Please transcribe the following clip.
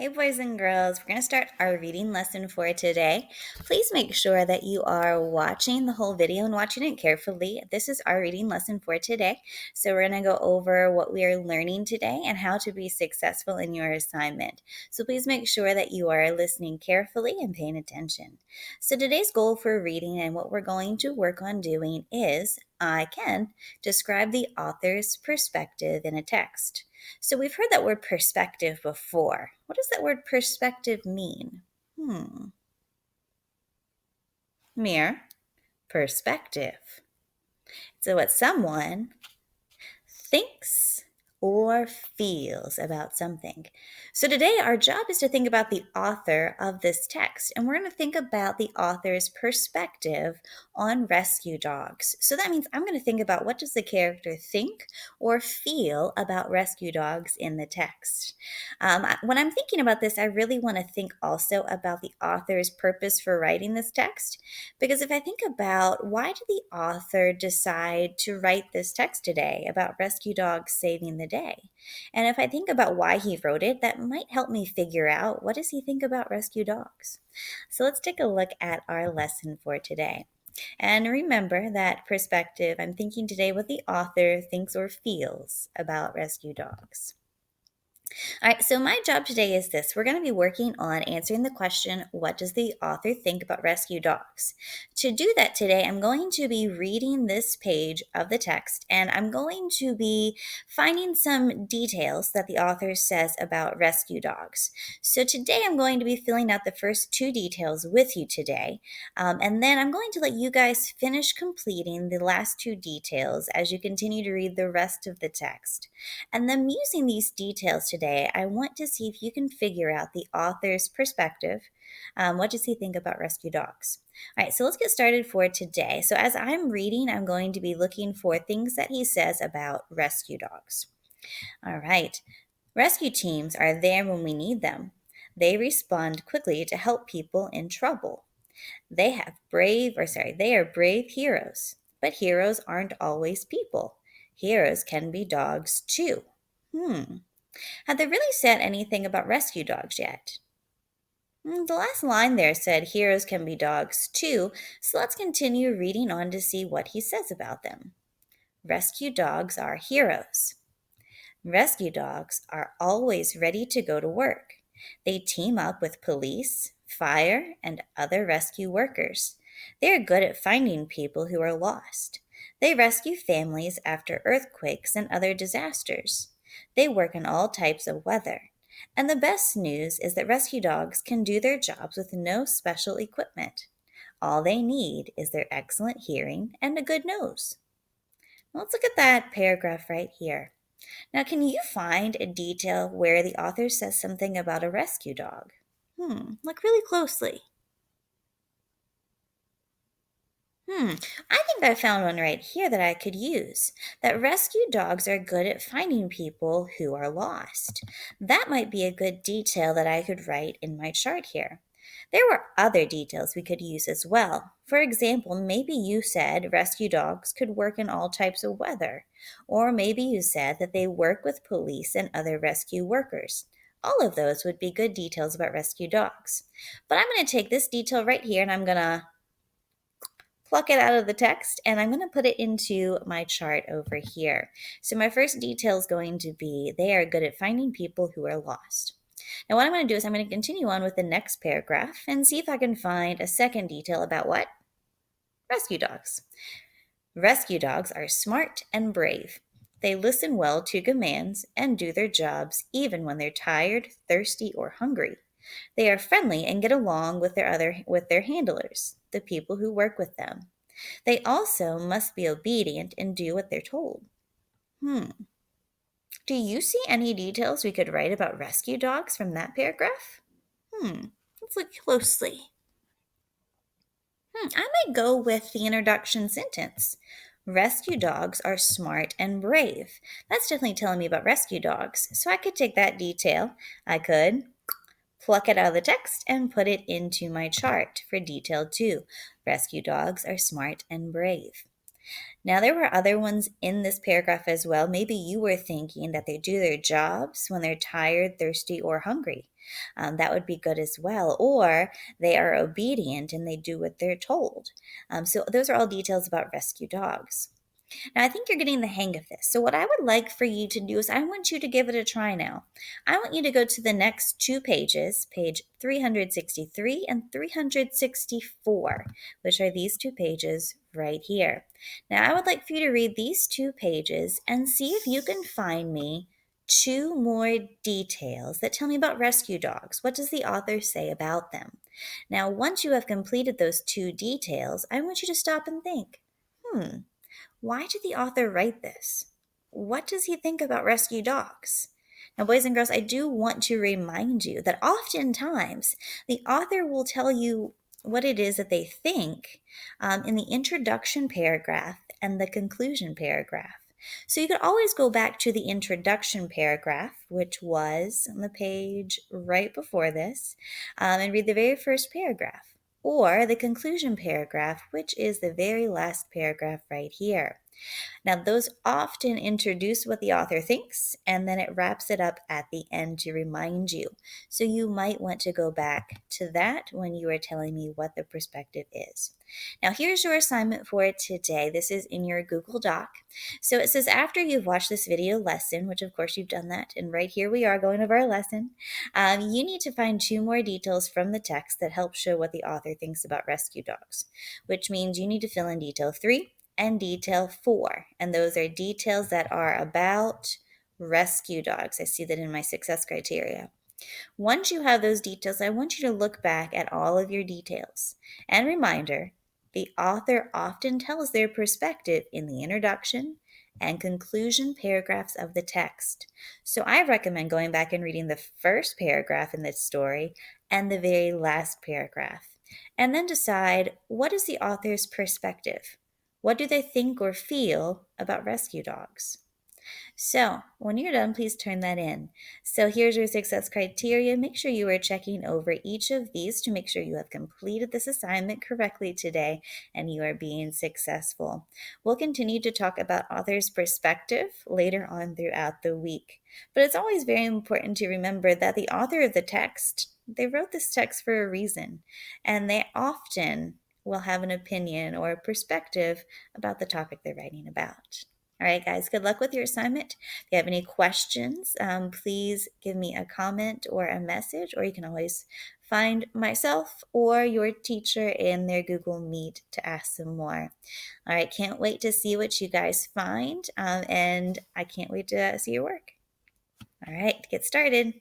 Hey, boys and girls, we're going to start our reading lesson for today. Please make sure that you are watching the whole video and watching it carefully. This is our reading lesson for today. So, we're going to go over what we are learning today and how to be successful in your assignment. So, please make sure that you are listening carefully and paying attention. So, today's goal for reading and what we're going to work on doing is I can describe the author's perspective in a text. So we've heard that word perspective before. What does that word perspective mean? Mere perspective. So what someone thinks or feels about something. So today our job is to think about the author of this text, and we're going to think about the author's perspective on rescue dogs. So that means I'm going to think about what does the character think or feel about rescue dogs in the text. When I'm thinking about this, I really want to think also about the author's purpose for writing this text, because if I think about why did the author decide to write this text today about rescue dogs saving the day? And if I think about why he wrote it, that might help me figure out what does he think about rescue dogs. So let's take a look at our lesson for today. And remember that perspective, I'm thinking today what the author thinks or feels about rescue dogs. All right, so my job today is this. We're going to be working on answering the question, what does the author think about rescue dogs? To do that today, I'm going to be reading this page of the text, and I'm going to be finding some details that the author says about rescue dogs. So today, I'm going to be filling out the first two details with you today, and then I'm going to let you guys finish completing the last two details as you continue to read the rest of the text. And then using these details today, I want to see if you can figure out the author's perspective. What does he think about rescue dogs? All right, so let's get started for today. So as I'm reading, I'm going to be looking for things that he says about rescue dogs. All right, rescue teams are there when we need them. They respond quickly to help people in trouble. They are brave heroes, but heroes aren't always people. Heroes can be dogs too. Have they really said anything about rescue dogs yet? The last line there said heroes can be dogs too, so let's continue reading on to see what he says about them. Rescue dogs are heroes. Rescue dogs are always ready to go to work. They team up with police, fire, and other rescue workers. They are good at finding people who are lost. They rescue families after earthquakes and other disasters. They work in all types of weather. And the best news is that rescue dogs can do their jobs with no special equipment. All they need is their excellent hearing and a good nose. Let's look at that paragraph right here. Now, can you find a detail where the author says something about a rescue dog? Look really closely. I think I found one right here that I could use. That rescue dogs are good at finding people who are lost. That might be a good detail that I could write in my chart here. There were other details we could use as well. For example, maybe you said rescue dogs could work in all types of weather. Or maybe you said that they work with police and other rescue workers. All of those would be good details about rescue dogs. But I'm going to take this detail right here and I'm going to pluck it out of the text and I'm going to put it into my chart over here. So my first detail is going to be they are good at finding people who are lost. Now what I'm going to do is I'm going to continue on with the next paragraph and see if I can find a second detail about what? Rescue dogs. Rescue dogs are smart and brave. They listen well to commands and do their jobs even when they're tired, thirsty, or hungry. They are friendly and get along with their handlers, the people who work with them. They also must be obedient and do what they're told. Do you see any details we could write about rescue dogs from that paragraph? Let's look closely. I might go with the introduction sentence. Rescue dogs are smart and brave. That's definitely telling me about rescue dogs. So I could take that detail. I could pluck it out of the text and put it into my chart for detail 2. Rescue dogs are smart and brave. Now, there were other ones in this paragraph as well. Maybe you were thinking that they do their jobs when they're tired, thirsty, or hungry. That would be good as well. Or they are obedient and they do what they're told. So, those are all details about rescue dogs. Now, I think you're getting the hang of this. So, what I would like for you to do is, I want you to give it a try now. I want you to go to the next two pages, page 363 and 364, which are these two pages right here. Now, I would like for you to read these two pages and see if you can find me two more details that tell me about rescue dogs. What does the author say about them? Now, once you have completed those two details, I want you to stop and think, why did the author write this? What does he think about rescue dogs? Now, boys and girls, I do want to remind you that oftentimes the author will tell you what it is that they think in the introduction paragraph and the conclusion paragraph. So you could always go back to the introduction paragraph, which was on the page right before this, and read the very first paragraph, or the conclusion paragraph, which is the very last paragraph right here. Now, those often introduce what the author thinks, and then it wraps it up at the end to remind you. So you might want to go back to that when you are telling me what the perspective is. Now, here's your assignment for today. This is in your Google Doc. So it says, after you've watched this video lesson, which of course you've done that, and right here we are going over our lesson, you need to find two more details from the text that help show what the author thinks about rescue dogs, which means you need to fill in detail 3 and detail 4. And those are details that are about rescue dogs. I see that in my success criteria. Once you have those details, I want you to look back at all of your details. And reminder, the author often tells their perspective in the introduction and conclusion paragraphs of the text. So I recommend going back and reading the first paragraph in this story and the very last paragraph, and then decide, what is the author's perspective? What do they think or feel about rescue dogs? So when you're done, please turn that in. So here's your success criteria. Make sure you are checking over each of these to make sure you have completed this assignment correctly today and you are being successful. We'll continue to talk about author's perspective later on throughout the week. But it's always very important to remember that the author of the text, they wrote this text for a reason, and they often will have an opinion or a perspective about the topic they're writing about. All right, guys, good luck with your assignment. If you have any questions, please give me a comment or a message, or you can always find myself or your teacher in their Google Meet to ask some more. All right, can't wait to see what you guys find, and I can't wait to see your work. All right, get started.